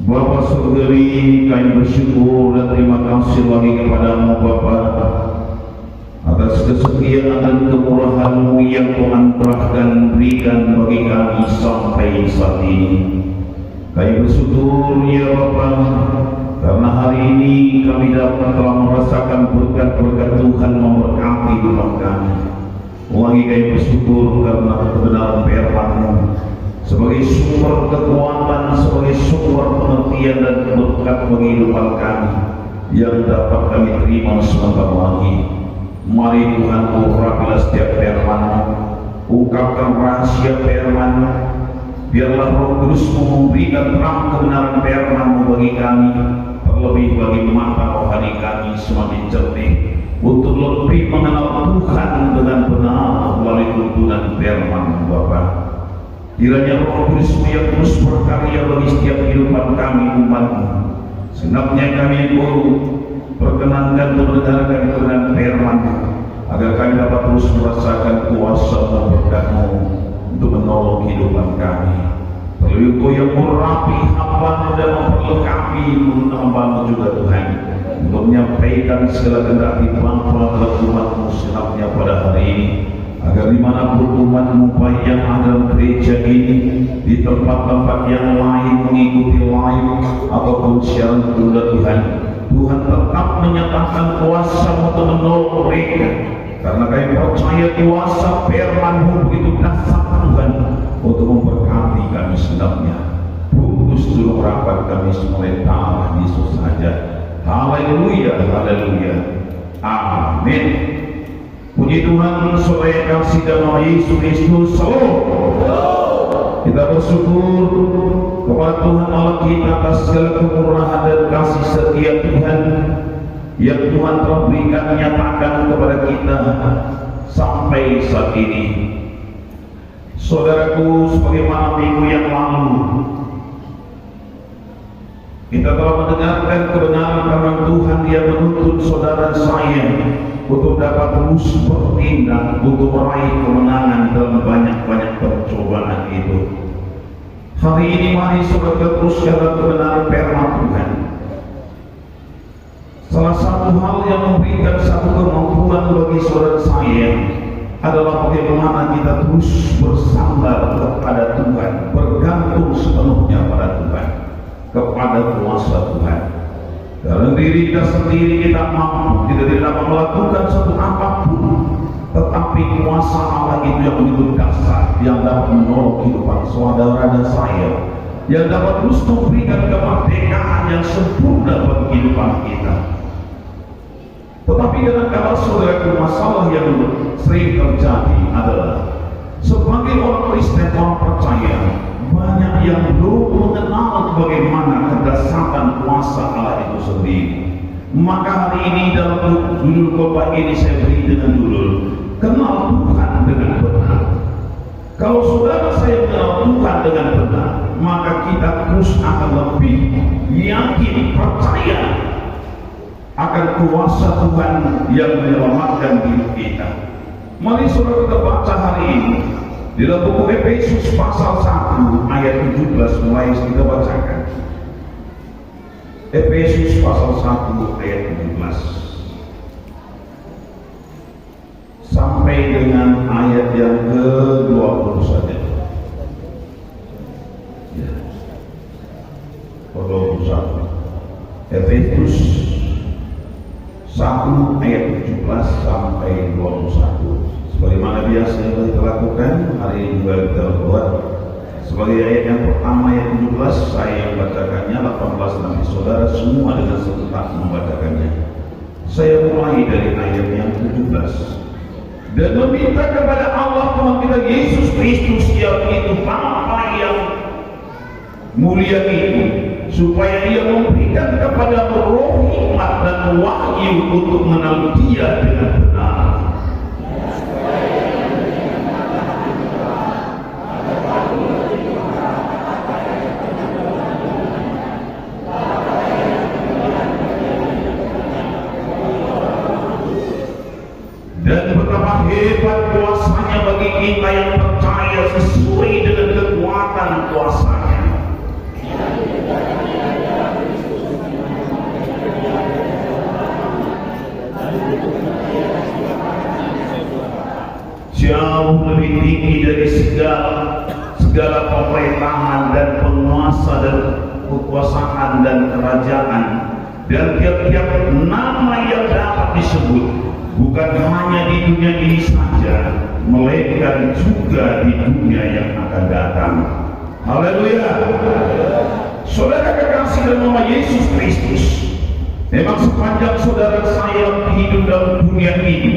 Bapa surgawi, kami bersyukur dan terima kasih lagi kepadamu Bapa atas kesetiaan dan kemurahan-Mu yang Tuhan telah berikan bagi kami sampai saat ini. Kami bersyukur ya Bapa karena hari ini kami dapat telah merasakan berkat-berkat Tuhan memberkati hidup kami. Lagi kami bersyukur karena kebenaran firman-Mu sebagai sumber kekuatan, sebagai sumber pengertian dan berkat bagi kehidupan kami yang dapat kami terima sebentar lagi. Mari Tuhan, urapilah setiap firman-Mu, ungkapkan rahasia firman-Mu, biarlah Roh Kudus memberikan terang kebenaran firman-Mu bagi kami, terlebih bagi mata rohani kami semakin jernih untuk lebih mengenal Tuhan dengan benar melalui tuntunan firman-Mu Bapa. Kiranya Roh Kudus-Mu yang terus berkarya bagi setiap kehidupan kami umat-Mu. Senapnya kami guru, perkenankan mendengarkan kebenaran firman-Mu, agar kami dapat terus merasakan kuasa dan berkat-Mu untuk menolong kehidupan kami. Terlebih Engkau yang merapi hamba-Mu dan memperlengkapi hamba-Mu juga Tuhan, untuk menyampaikan segala kehendak Bapa dalam umat-Mu senapnya pada hari ini, agar dimanapun umat-Mu baik yang ada dalam gereja ini, di tempat-tempat yang lain mengikuti live ataupun siaran tunda Tuhan, Tuhan tetap menyatakan kuasa-Mu untuk menolong mereka, karena kami percaya kuasa firman-Mu begitu dahsyat Tuhan untuk memberkati kami senapnya. Bungkus dulu rapat kami semua dalam Yesus saja. Haleluya, haleluya, amin. Puji Tuhan, supaya kasih dalam Yesus Kristus. Kita bersyukur kepada Tuhan Allah kita atas segala kemurahan dan kasih setia Tuhan yang Tuhan telah berikan nyatakan kepada kita sampai saat ini. Saudaraku, sebagaimana minggu yang lalu kita telah mendengarkan kebenaran firman Tuhan yang menuntut saudara saya untuk dapat terus bertindak untuk meraih kemenangan dalam banyak-banyak percobaan itu. Hari ini mari saudara terus jalan kebenaran firman Tuhan. Salah satu hal yang memberikan satu kemampuan bagi saudara saya adalah bagaimana kita terus bersandar kepada Tuhan, bergantung sepenuhnya pada Tuhan, kepada kuasa Tuhan. Dalam diri kita sendiri kita mampu, kita tidak dapat melakukan satu apapun, tetapi kuasa Allah itu yang begitu dasar, yang dapat menolong kehidupan saudara dan saya, yang dapat terus memberikan kemerdekaan yang sempurna bagi kehidupan kita. Tetapi kadang-kadang saudaraku, masalah yang sering terjadi adalah sebagai orang Kristen, orang percaya, banyak yang belum mengenal bagaimana kedasatan kuasa Allah itu sendiri. Maka hari ini dalam judul khotbah ini saya beri dengan judul Kenal Tuhan dengan Benar. Kalau saudara saya mengenal Tuhan dengan benar, maka kita terus akan lebih yakin, percaya akan kuasa Tuhan yang menyelamatkan hidup kita. Mari saudara kita baca hari ini di dalam buku Efesus pasal 1 ayat 17, mulai kita bacakan. Efesus pasal 1 ayat 17 sampai dengan ayat yang ke-20 saja. Ya. 21. Efesus 1 ayat 17 sampai 21. Sebagaimana biasa yang kita lakukan, hari ini juga kita buat sebagai ayat yang pertama ayat 17, saya yang bacakannya, 18 nanti saudara semua dengan serentak membacakannya. Saya mulai dari ayat yang 17. Dan meminta kepada Allah Tuhan kita Yesus Kristus yang itu Bapa yang mulia itu, supaya Dia memberikan kepada roh hikmat dan wahyu untuk mengenal Dia dengan benar. Dan betapa hebat kuasanya bagi kita yang percaya sesuai dengan kekuatan kuasanya. jauh lebih tinggi dari segala pemerintahan dan penguasa dan kekuasaan dan kerajaan. Dan tiap-tiap nama yang dapat disebut bukan hanya di dunia ini saja, melainkan juga di dunia yang akan datang. Haleluya. Saudara kekasih dalam nama Yesus Kristus, memang sepanjang saudara saya hidup dalam dunia ini,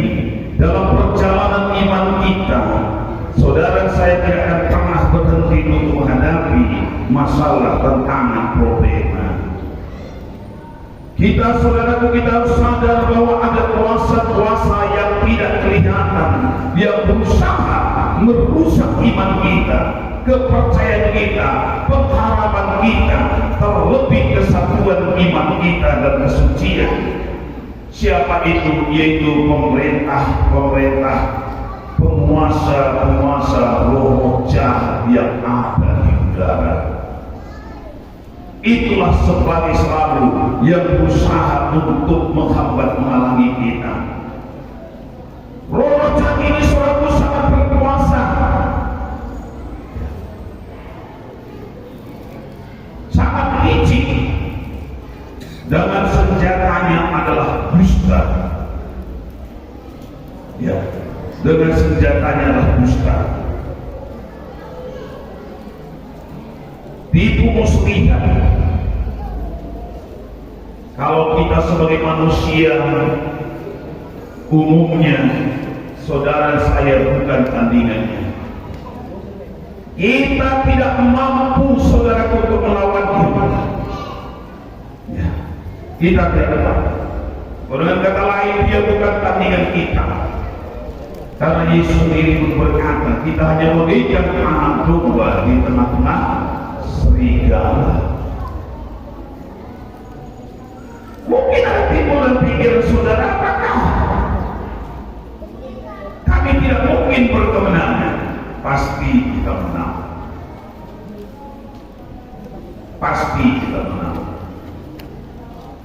dalam perjalanan iman kita, saudara saya tidak akan pernah berhenti untuk menghadapi masalah, tantangan, problema. Saudaraku, kita harus sadar bahwa ada kuasa-kuasa yang tidak kelihatan, yang berusaha merusak iman kita, kepercayaan kita, pengharapan kita, terlebih kesatuan iman kita dan kesucian. Siapa itu? Yaitu pemerintah, penguasa roh jahat yang ada di udara. Itulah sebagai selalu yang berusaha untuk menghambat, menghalangi kita. Roh jahat ini selalu sangat berkuasa, sangat licik, dengan senjatanya adalah dusta. Ya, dengan senjatanya adalah dusta. Tipu muslihat. Kalau kita sebagai manusia umumnya, saudara saya bukan tandingannya. Kita tidak mampu, saudara, untuk melawannya. Ya, kita tidak mampu. Dengan kata lain, dia bukan tandingan kita. Karena Yesus sendiri pun berkata, kita hanya bagaikan anak domba di tengah-tengah serigala. Mungkin ada timbul dan pikiran saudara, apakah kami tidak mungkin berkemenangan? Pasti kita menang. Pasti kita menang.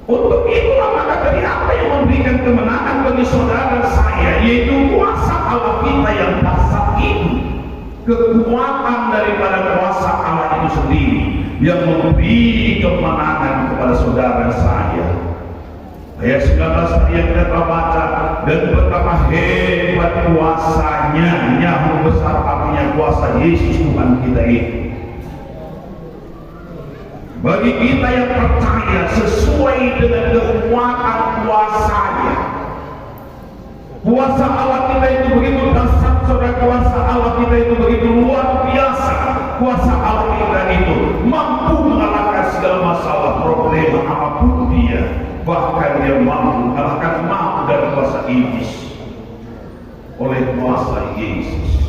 Untuk itulah maka dari apa yang memberikan kemenangan bagi saudara saya, yaitu kuasa Allah kita yang dahsyat itu, kekuatan daripada kuasa Allah itu sendiri yang memberi kemenangan kepada saudara saya. Ayat 19 tadi yang kita baca, dan betapa hebat kuasanya, nyahu besar artinya kuasa Yesus Tuhan kita itu. Bagi kita yang percaya sesuai dengan kekuatan kuasanya. Kuasa Allah kita itu begitu dahsyat, saudara. Kuasa Allah kita itu begitu luar biasa. Kuasa Allah kita itu mampu mengalahkan segala masalah, problema apapun dia. Bahkan dia mampu mengalahkan maut dan kuasa iblis oleh kuasa Yesus.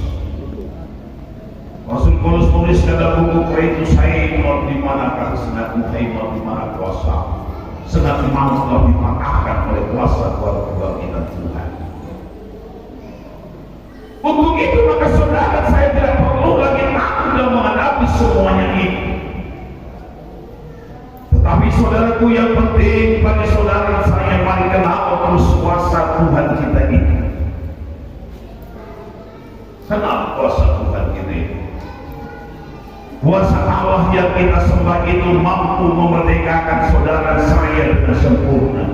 Rasul Paulus menulis dalam buku Korintus, hai maut di manakah sengatmu, hai maut di mana kuasa? Sengat maut telah dipatahkan oleh kuasa kebangkitan Tuhan. Untuk itu maka saudara saya tidak perlu lagi takut dalam menghadapi semuanya ini. Tetapi saudaraku, yang penting bagi saudara saya, mari kenal terus kuasa Tuhan kita ini. Kenal kuasa Tuhan kita ini. Kuasa Allah yang kita sembah itu mampu memerdekakan saudara saya dengan sempurna.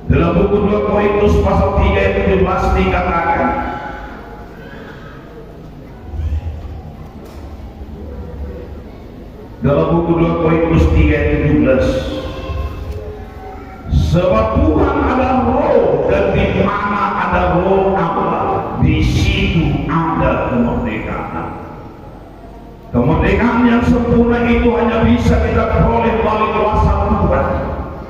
Dalam buku 2 Korintus pasal 3 ayat 17 dikatakan, dalam buku 2 Korintus 3 ayat 17, sebab Tuhan adalah roh, dan di mana ada roh Allah, di situ ada kemerdekaan. Kemerdekaan yang sempurna itu hanya bisa kita peroleh melalui kuasa Tuhan.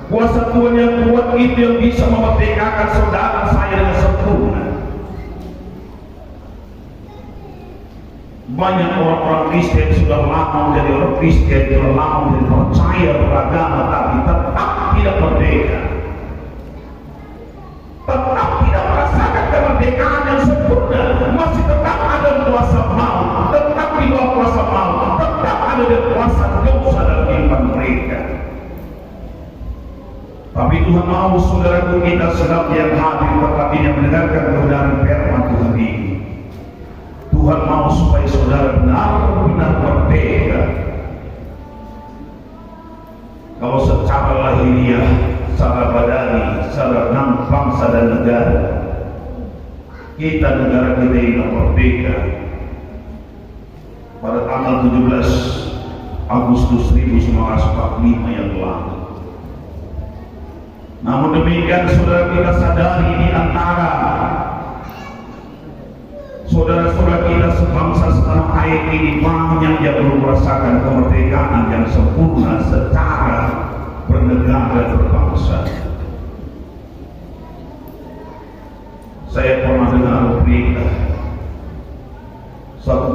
Kuasa Tuhan yang kuat itu yang bisa memerdekakan saudara saya dengan sempurna. Banyak orang-orang Kristen sudah lama menjadi orang Kristen, sudah lama menjadi percaya beragama, tapi tetap tidak merdeka. Tetap tidak merasakan kemerdekaan yang sempurna. Masih tetap ada kuasa maut, tetap di bawah kuasa maut, tetap ada kuasa dosa dalam kehidupan mereka. Tapi Tuhan mau saudaraku kita sedang yang hadir tempat ini yang mendengarkan kebenaran firman Tuhan ini. Tuhan mau supaya saudara benar-benar merdeka. Kalau secara lahiriah, secara badani, secara bangsa dan negara, negara kita ini merdeka pada tanggal 17 Agustus 1945 yang lalu. Namun demikian saudara kita sadari di antara saudara-saudara kita sebangsa setanah air ini banyak yang belum merasakan kemerdekaan yang sempurna secara bernegara dan berbangsa. Saya pernah dengar berita satu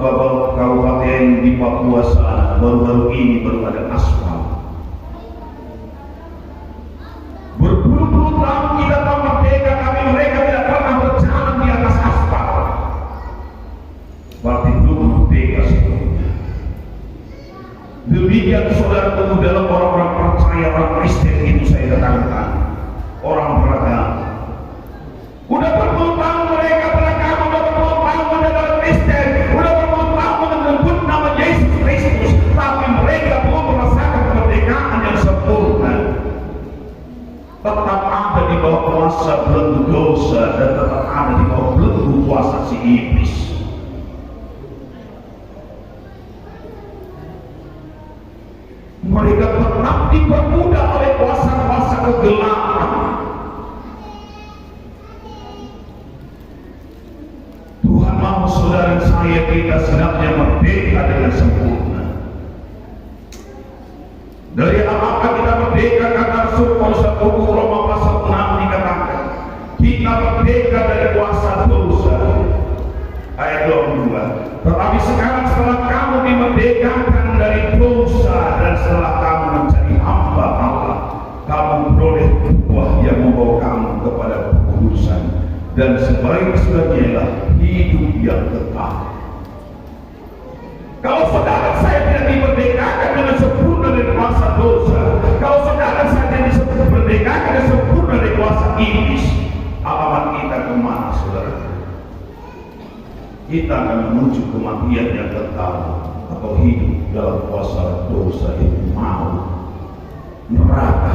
kabupaten di Papua sana baru-baru ini baru ada aspal. Berpuluh-puluh tahun kita telah merdeka, tapi mereka tidak pernah berjalan di atas aspal. Berarti belum merdeka sebelumnya. Demikian saudara tunggu dalam orang-orang percaya, orang Kristen itu saya katakan, orang beragama. Udah berpuluh tahun mereka beragama, udah berpuluh tahun mendapat Kristen, udah berpuluh tahun menyebut nama Yesus Kristus, tapi mereka belum merasakan kemerdekaan yang sempurna. Tetap ada di bawah kuasa belenggu dosa dan tetap ada di bawah belenggu kuasa si iblis. Mereka tetap diperbudak oleh kuasa-kuasa kegelapan. Tuhan mau saudara saya kita sedapnya merdeka dengan sempurna. Dari apakah kita merdeka? Kata Rasul Paulus Roma pasal 6 dikatakan kita merdeka dari kuasa dosa. Ayat 22. Tetapi sekarang setelah kamu dimerdekakan dari dosa dan setelah kamu menjadi hamba Allah, kamu beroleh buah yang membawa kamu kepada kekudusan, dan sebaik-baiknya ialah hidup yang kekal. Kalau saudara saya tidak dimerdekakan dengan sempurna dari kuasa dosa, kalau saudara saya tidak dimerdekakan dengan sempurna dari kuasa iblis, alamat kita kemana saudara? Kita akan menuju kematian yang kekal atau hidup dalam kuasa dosa itu, mau neraka.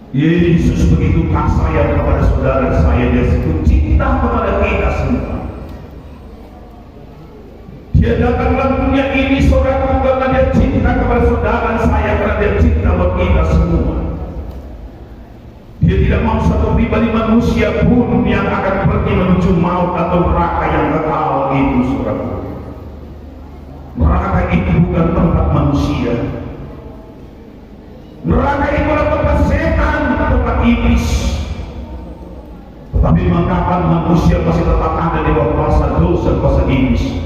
Yesus begitu kasih kepada saudara saya, dia begitu cinta kepada kita semua. Dia datang dalam dunia ini saudara karena dia cinta kepada saudara saya, karena dia cinta buat kita semua. Dia tidak mau satu pribadi manusia pun yang akan pergi menuju maut atau neraka yang kekal itu saudara. Neraka itu bukan tempat manusia. Neraka itu adalah tempat setan, tempat iblis. Tetapi mengkapan manusia masih tetap ada di bawah kuasa dosa, kuasa iblis,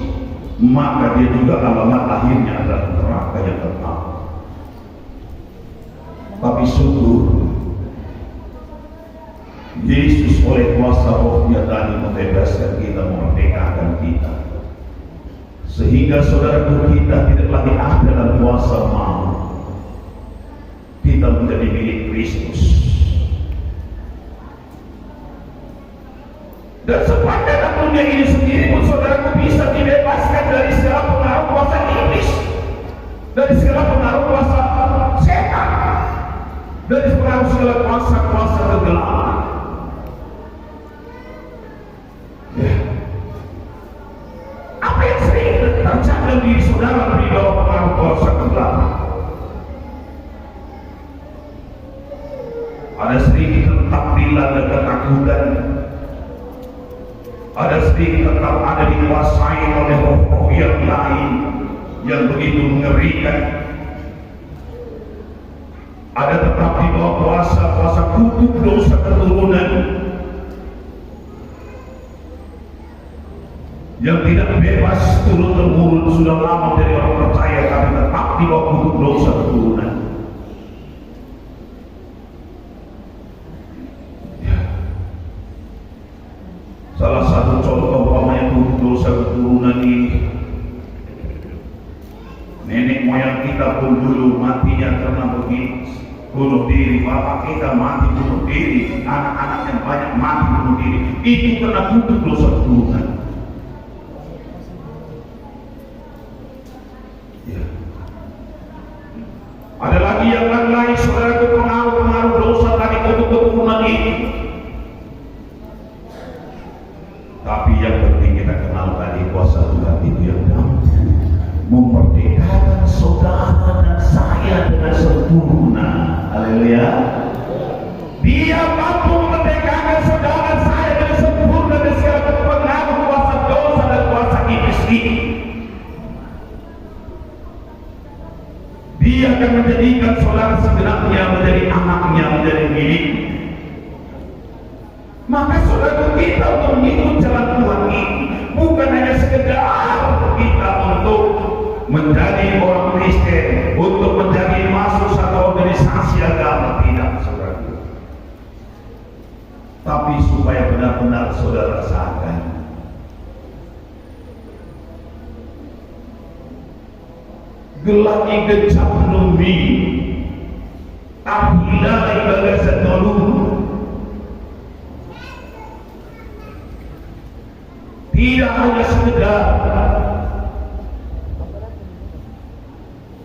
maka dia juga alamat akhirnya adalah neraka yang kekal. Tapi syukur Yesus oleh kuasa rohnya tadi membebaskan kita, memerdekakan kita, sehingga saudaraku kita tidak lagi ada dalam kuasa maut. Kita menjadi milik Kristus. Dan sepanjang dunia ini sendiri pun saudaraku bisa dibebaskan dari segala pengaruh kuasa iblis, dari segala pengaruh kuasa setan, dari pengaruh segala kuasa-kuasa kegelapan. Apa yang sering terjadi di saudara di bawah pengaruh kuasa kegelapan? Ada sedikit tetap dilanda ketakutan, ada sedikit tetap ada dikuasai oleh roh-roh yang lain yang begitu mengerikan, ada tetap di bawah kuasa kutuk dosa keturunan yang tidak bebas turun-temurun sudah lama dari orang percaya, tapi tetap di bawah kutuk dosa keturunan. Salah satu contoh umpamanya kutuk dosa keturunan ini, nenek moyang kita pun dulu matinya karena begitu bunuh diri, bapak kita mati bunuh diri, anak-anaknya banyak mati bunuh diri. Itu karena kutuk dosa keturunan. Ya. Ada lagi yang lain, saudara, pengaruh dosa tadi kutuk keturunan ini. Tapi yang penting kita kenal tadi kuasa Tuhan itu yang memerdekakan saudara dan saya dengan sempurna. Haleluya. Dia mampu memerdekakan saudara dan saya dengan sempurna dari segala pengaruh kuasa dosa dan kuasa iblis ini. Dia akan menjadikan saudara segenapnya menjadi anaknya, menjadi miliknya. Maka saudara kita untuk mengikut jalan Tuhan ini bukan hanya sekedar kita untuk menjadi orang Kristen, untuk menjadi masuk satu organisasi agama, tidak saudara. Tapi supaya benar-benar saudara rasakan gelapnya gejap bumi, apabila ibadah setolong. Tidak hanya sekedar,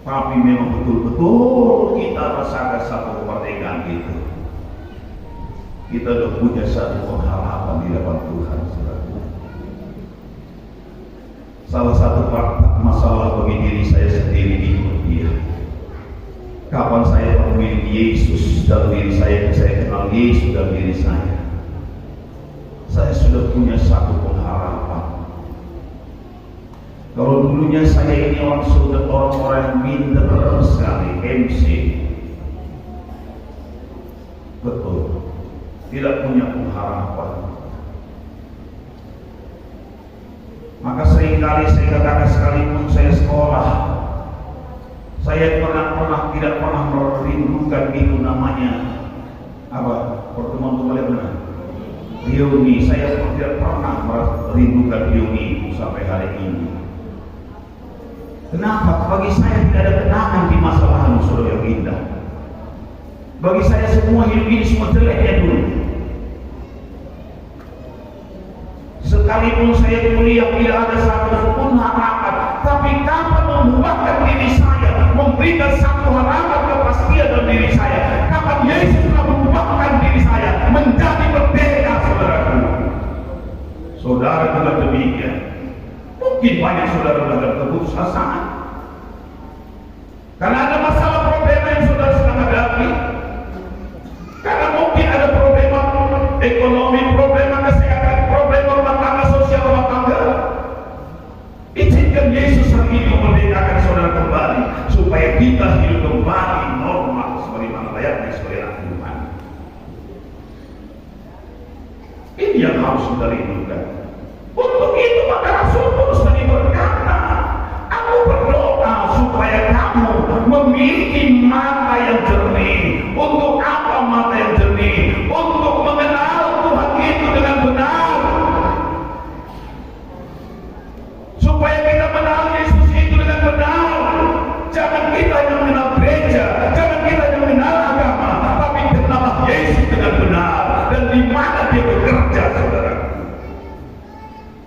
tapi memang betul-betul kita rasakan satu kemerdekaan itu. Kita sudah punya satu pengharapan di depan Tuhan, saudara. Salah satu masalah bagi diri saya sendiri itu dia. Kapan saya memiliki Yesus dalam diri saya kenal Yesus dalam diri saya sudah punya satu pengharapan. Kalau dulunya saya ini orang-orang yang minder sekali, MC, betul, tidak punya pengharapan. Maka seringkali saya katakan, sekalipun saya sekolah, saya tidak pernah merindukan itu namanya apa? Pertemuan kembali benar. Reuni, saya tidak pernah merindukan reuni sampai hari ini. Kenapa? Bagi saya tidak ada kenangan di masa lalu, saudara, yang indah. Bagi saya semua hidup ini semua jeleknya dulu. Sekalipun saya kuliah tidak ada satu pun harapan, tapi kapan mengubahkan diri saya, memberikan satu harapan kepastian dalam diri saya. Kapan Yesus telah mengubahkan diri saya menjadi merdeka, saudaraku. Saudara juga demikian. Mungkin banyak saudara dalam keputusasaan. Karena ada masalah problema yang saudara sedang hadapi. Karena mungkin ada problema ekonomi, problema kesehatan, problema rumah tangga, sosial rumah tangga. Izinkan Yesus hari ini memerdekakan saudara kembali, supaya kita hidup kembali normal sebagaimana layaknya sebagai anak Tuhan. Ini yang harus kita rindukan. Untuk itu maka Rasul Paulus tadi berkata, aku berdoa supaya kamu memiliki mata yang jernih. Untuk apa mata yang jernih? Untuk mengenal Tuhan itu dengan benar. Supaya kita mengenal Yesus itu dengan benar. Jangan kita yang mengenal gereja, jangan kita yang mengenal agama, tapi kenallah Yesus dengan benar. Dan di mana dia bekerja, saudara.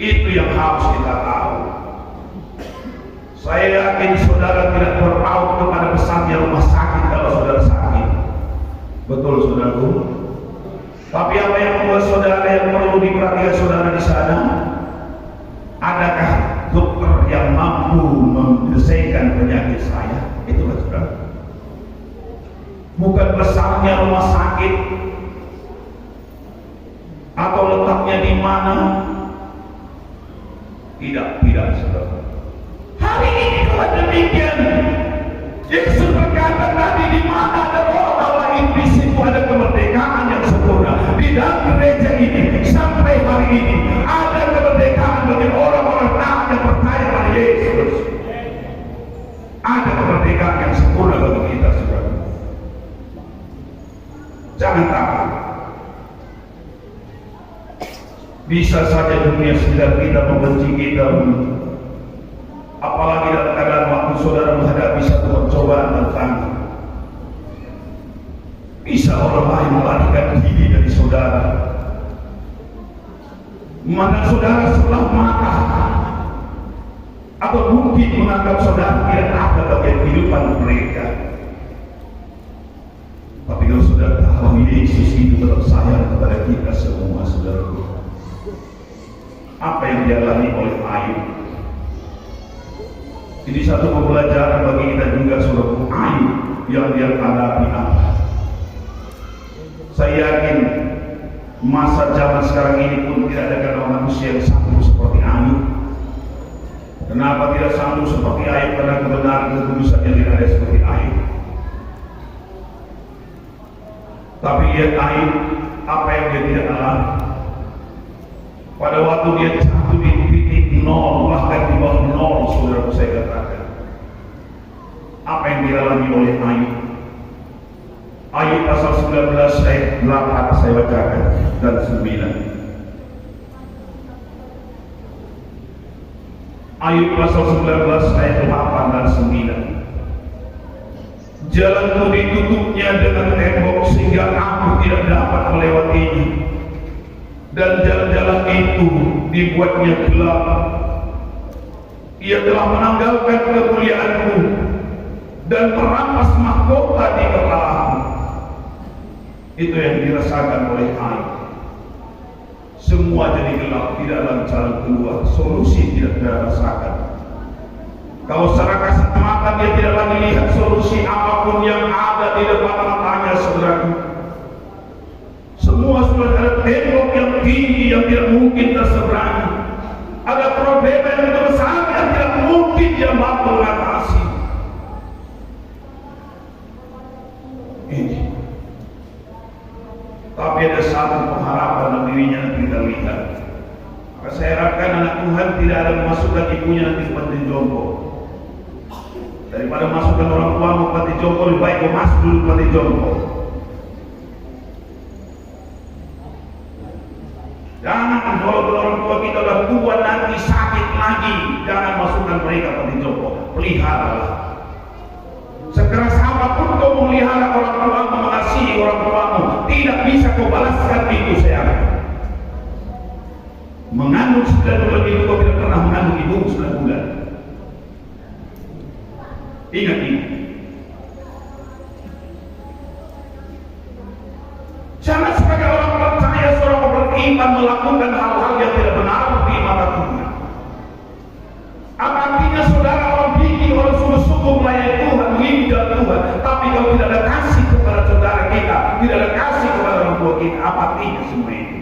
Itu yang harus kita tahu. Saya yakin saudara tidak berpaut kepada pesannya rumah sakit kalau saudara sakit. Betul, saudaraku. Tapi apa yang membuat saudara yang perlu diperhatikan saudara di sana? Adakah dokter yang mampu menyelesaikan penyakit saya? Itulah saudara. Bukan besarnya rumah sakit atau letaknya di mana. Tidak, saudara. Hari ini kalau demikian, Yesus berkata tadi, di mana ada roh Allah itu, di situ ada kemerdekaan yang sempurna. Di dalam gereja ini sampai hari ini ada kemerdekaan bagi orang-orang taat yang percaya pada Yesus. Ada kemerdekaan yang sempurna bagi kita, saudara. Jangan takut. Bisa saja dunia sekitar kita membenci kita, apalagi dalam keadaan waktu saudara menghadapi satu pencobaan tentang Bisa orang lain melarikan diri dari saudara. Mana saudara sebelah mata, atau mungkin menganggap saudara tidak ada bagian kehidupan mereka. Tapi kalau saudara tahu Yesus itu tetap sayang kepada kita semua, saudaraku. Apa yang dialami oleh Ayub, ini satu pembelajaran bagi kita juga, saudaraku. Ayub yang dia hadapi apa? Saya yakin masa zaman sekarang ini pun tidak ada kata manusia yang sanggup seperti Ayub. Kenapa tidak sanggup seperti Ayub? Karena kebenaran kekudusan yang tidak ada seperti Ayub. Tapi lihat Ayub, apa yang dia tidak alami. Pada waktu dia jatuh di titik nol, bahkan di bawah nol, saudaraku saya katakan. Apa yang dialami oleh Ayub? Ayub pasal 19 ayat 8 saya bacakan dan 9. Ayub pasal 19 ayat 8 dan 9. Jalanku ditutupnya dengan tembok sehingga aku tidak dapat melewatinya, dan jalan-jalan itu dibuatnya gelap. Ia telah menanggalkan kemuliaanku dan merampas mahkota di kepalaku. Itu yang dirasakan oleh Ayub. Semua jadi gelap, tidak ada jalan keluar, solusi tidak dirasakan. Kalau secara kasat mata dia tidak lagi lihat solusi apapun yang ada di depan matanya, saudaraku. Semua sudah ada tembok yang tinggi yang tidak mungkin terseberangi. Ada problem yang begitu besar yang tidak mungkin dia mampu mengatasi. Ini. Tapi ada satu pengharapan dalam dirinya yang kita lihat. Maka saya harapkan anak Tuhan tidak ada memasukkan ibunya nanti ke panti jompo. Daripada masukkan orang tua ke panti jompo, lebih baik kau masuk dulu ke panti jompo. Jangan kalau orang tua kita sudah tua nanti sakit lagi, jangan masukkan mereka ke panti jompo. Peliharalah. Sekeras apapun kau memelihara orang tuamu, mengasihi orang tuamu, tidak bisa kau balaskan itu, sayang. Mengandung 9 bulan itu kau tidak pernah mengandung ibu 9 bulan. Ingat ini. Jangan sebagai orang percaya, seorang beriman melakukan hal-hal yang tidak benar di mata Tuhan. Apa artinya saudara orang bikin orang sungguh-sungguh melayani Tuhan, menginjak Tuhan, tapi kalau tidak ada kasih kepada saudara kita, tidak ada kasih kepada orang tua kita, apa artinya semua ini?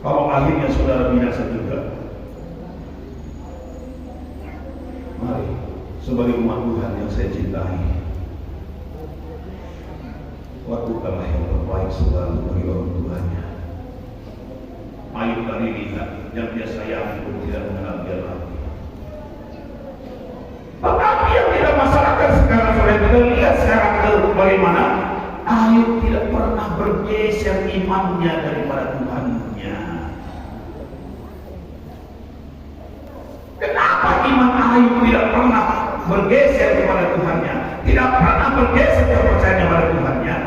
Kalau akhirnya saudara binasa juga. Mari, sebagai umat Tuhan yang saya cintai, lakukanlah yang terbaik selalu bagi orang tuanya. Ayub tadi lihat yang dia sayangi pun tidak mengenal dia lagi. Tetapi yang tidak masyarakat sekarang, saudara, kita lihat sekarang bagaimana Ayub tidak pernah bergeser imannya daripada Tuhannya. Kenapa iman Ayub tidak pernah bergeser kepada Tuhannya? Tidak pernah bergeser kepercayaan kepada Tuhannya.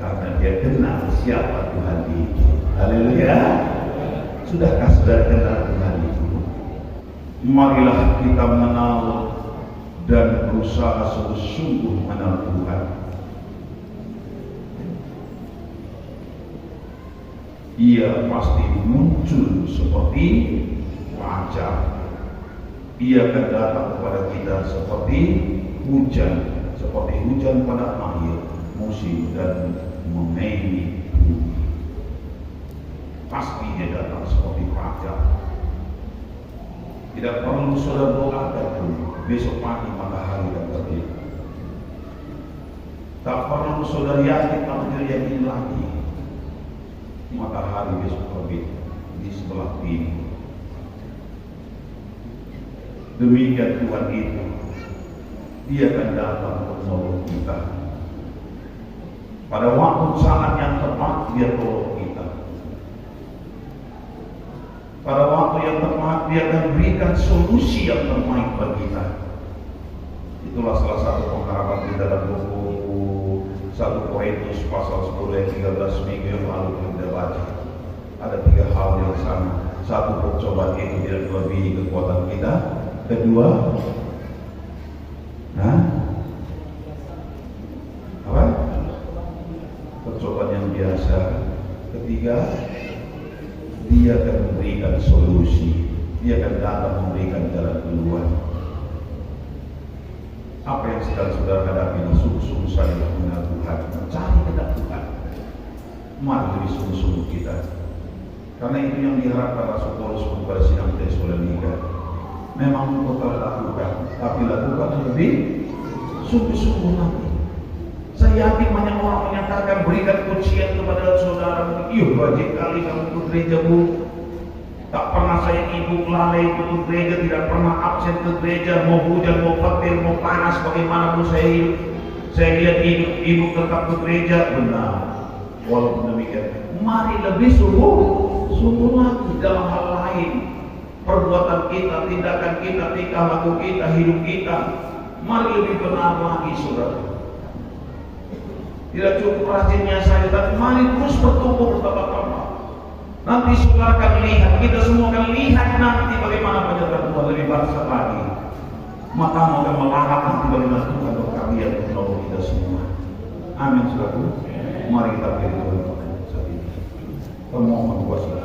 Karena dia kenal siapa Tuhan itu. Haleluya. Sudahkah saudara kenal Tuhan itu? Marilah kita mengenal dan berusaha sungguh-sungguh mengenal Tuhan. Ia pasti muncul seperti fajar. Ia akan datang kepada kita seperti hujan pada akhir musim dan mengairi bumi. Pasti dia datang seperti fajar. Tidak perlu saudara doakan dulu, besok pagi matahari akan terbit. Tak perlu saudara yakin atau tidak yakin lagi, matahari besok terbit di sebelah timur. Demikian Tuhan itu, Dia akan datang untuk menolong kita. Pada waktu saat yang tepat Dia tolong kita. Pada waktu yang tepat Dia akan berikan solusi yang terbaik bagi kita. Itulah salah satu pengharapan di dalam buku 1 Korintus pasal 10 ayat 13 minggu yang lalu kita baca. Ada 3 hal yang sama. Satu, percobaan itu tidak melebihi kekuatan kita. Kedua, apa? Percobaan yang biasa. Ketiga, dia akan memberikan solusi. Dia akan datang memberikan jalan keluar. Apa yang sedang saudara hadapi, sungguh-sungguh saya mengenal Tuhan, mencari kehendak Tuhan. Mari lebih sungguh-sungguh kita. Karena itu yang diharapkan Rasul Paulus kepada sidang Tesalonika. Memang engkau telah lakukan, tapi lakukan lebih sungguh-sungguh lagi. Saya yakin banyak orang menyatakan berikan pujian kepada saudara. Rajin kali kamu ke gereja, Bu. Tak pernah saya ibu lalai ke gereja, tidak pernah absen ke gereja, mau hujan, mau petir, mau panas, bagaimanapun saya hidup. Saya lihat ibu tetap ke gereja. Benar. Walaupun demikian, mari lebih sungguh lagi dalam hal lain. Perbuatan kita, tindakan kita, tingkah laku kita, hidup kita, mari lebih benar lagi, saudara. Tidak cukup rajinnya saja, tapi mari terus bertumbuh bertambah-tambah. Nanti saudara akan lihat, kita semua akan lihat nanti bagaimana penyertaan Tuhan lebih besar lagi. Matamu akan melahap nanti bagaimana Tuhan berkarya untuk menolong kita semua. Amin, saudara. Mari kita beri Tuhan saat ini. Pemohon kuasa.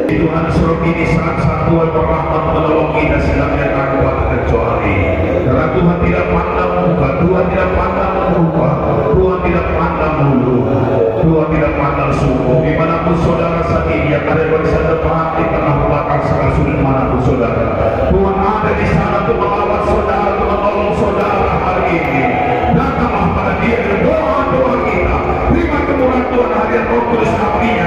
Tuhan suruh ini saat satuan berrahmat menolong kita sedang datang kepada kecuali. Karena Tuhan tidak pandang muka, Tuhan tidak pandang rupa, Tuhan tidak pandang bulu, Tuhan tidak pandang suku. Dimanapun saudara saat ini yang ada bersama depan di tengah belakang segala sudut manapun saudara, Tuhan ada di sana untuk melawat saudara, untuk menolong saudara hari ini. Datanglah pada Dia dengan doa-doa kita. Terima kemurahan Tuhan hadirat Roh Kudus apinya